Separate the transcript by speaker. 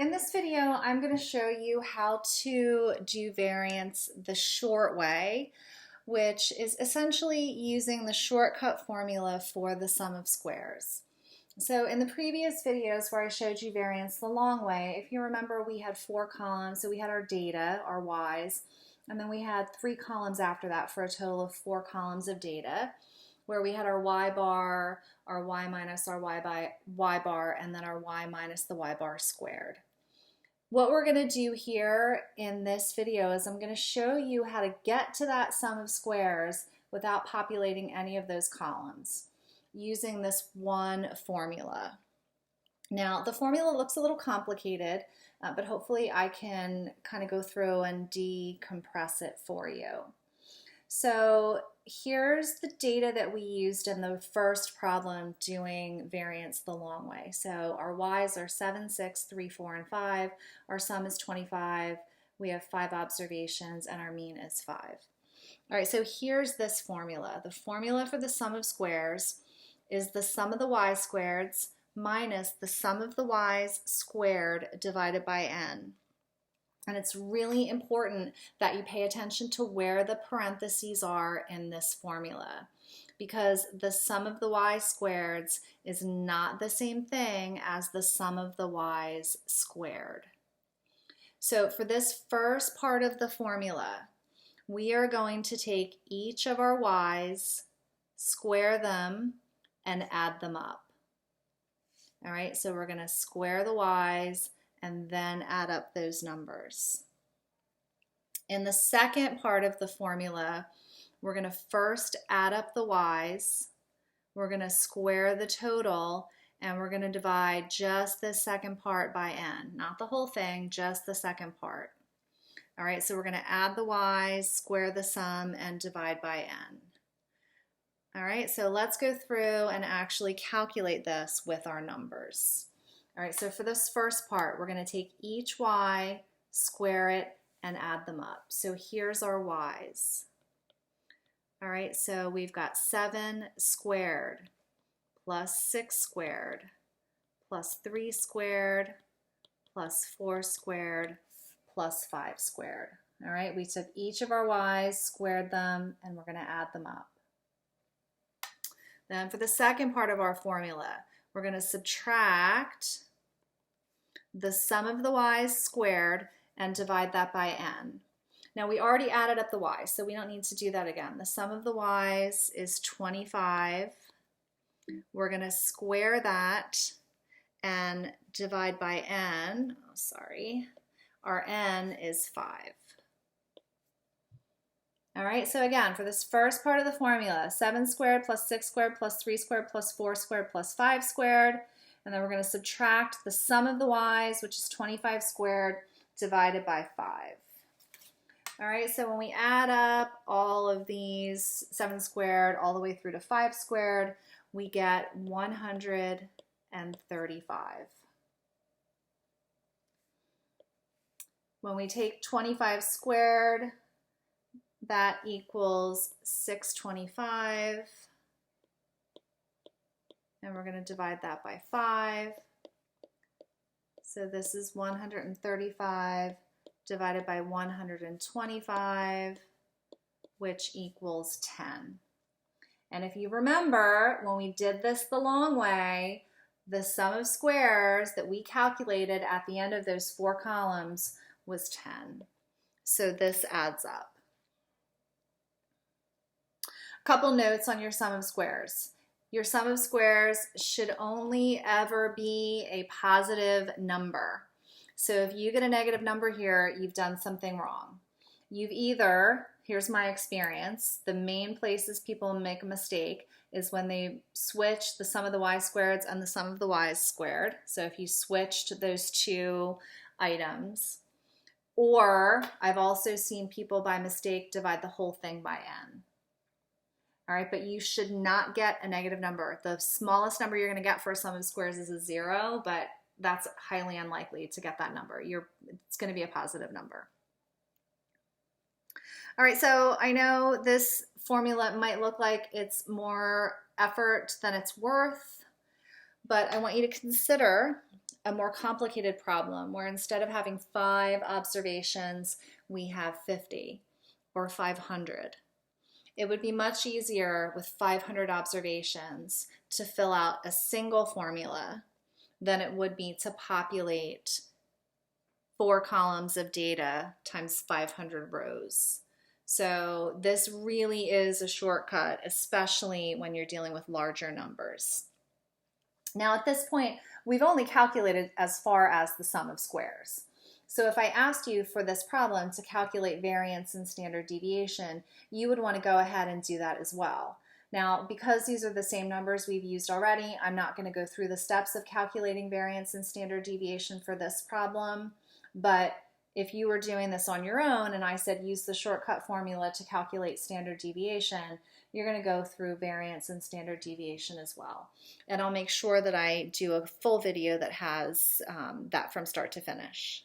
Speaker 1: In this video, I'm going to show you how to do variance the short way, which is essentially using the shortcut formula for the sum of squares. So in the previous videos where I showed you variance the long way, if you remember, we had 4 columns. So we had our data, our y's, and then we had 3 columns after that for a total of 4 columns of data, where we had our y bar, our y minus our y bar, and then our y minus the y bar squared. What we're going to do here in this video is I'm going to show you how to get to that sum of squares without populating any of those columns using this one formula. Now, the formula looks a little complicated, but hopefully I can kind of go through and decompress it for you. So here's the data that we used in the first problem doing variance the long way. So our y's are 7, 6, 3, 4, and 5. Our sum is 25. We have 5 observations, and our mean is 5. All right, so here's this formula. The formula for the sum of squares is the sum of the y squareds minus the sum of the y's squared divided by n. And it's really important that you pay attention to where the parentheses are in this formula, because the sum of the y squareds is not the same thing as the sum of the y's squared. So for this first part of the formula, we are going to take each of our y's, square them, and add them up. All right, so we're going to square the y's and then add up those numbers. In the second part of the formula, we're going to first add up the y's, we're going to square the total, and we're going to divide just the second part by n. Not the whole thing, just the second part. All right, so we're going to add the y's, square the sum, and divide by n. All right, so let's go through and actually calculate this with our numbers. All right, so for this first part, we're going to take each y, square it, and add them up. So here's our y's. All right, so we've got 7 squared plus 6 squared plus 3 squared plus 4 squared plus 5 squared. All right, we took each of our y's, squared them, and we're going to add them up. Then for the second part of our formula, we're going to subtract the sum of the y's squared and divide that by n. Now we already added up the y's, so we don't need to do that again. The sum of the y's is 25. We're going to square that and divide by n. Oh, sorry. Our n is 5. All right, so again, for this first part of the formula, 7 squared plus 6 squared plus 3 squared plus 4 squared plus 5 squared, and then we're going to subtract the sum of the y's, which is 25 squared, divided by 5. All right, so when we add up all of these 7 squared all the way through to 5 squared, we get 135. When we take 25 squared, that equals 625, and we're going to divide that by 5. So this is 135 divided by 125, which equals 10. And if you remember, when we did this the long way, the sum of squares that we calculated at the end of those 4 columns was 10. So this adds up. Couple notes on your sum of squares. Your sum of squares should only ever be a positive number. So if you get a negative number here, you've done something wrong. You've either, here's my experience, the main places people make a mistake is when they switch the sum of the y squareds and the sum of the y's squared. So if you switched those 2 items. Or I've also seen people by mistake divide the whole thing by n. All right, but you should not get a negative number. The smallest number you're going to get for a sum of squares is a 0, but that's highly unlikely to get that number. It's going to be a positive number. All right, so I know this formula might look like it's more effort than it's worth, but I want you to consider a more complicated problem where instead of having 5 observations, we have 50 or 500. It would be much easier with 500 observations to fill out a single formula than it would be to populate 4 columns of data times 500 rows. So this really is a shortcut, especially when you're dealing with larger numbers. Now at this point, we've only calculated as far as the sum of squares. So if I asked you for this problem to calculate variance and standard deviation, you would want to go ahead and do that as well. Now, because these are the same numbers we've used already, I'm not going to go through the steps of calculating variance and standard deviation for this problem, but if you were doing this on your own and I said use the shortcut formula to calculate standard deviation, you're going to go through variance and standard deviation as well. And I'll make sure that I do a full video that has that from start to finish.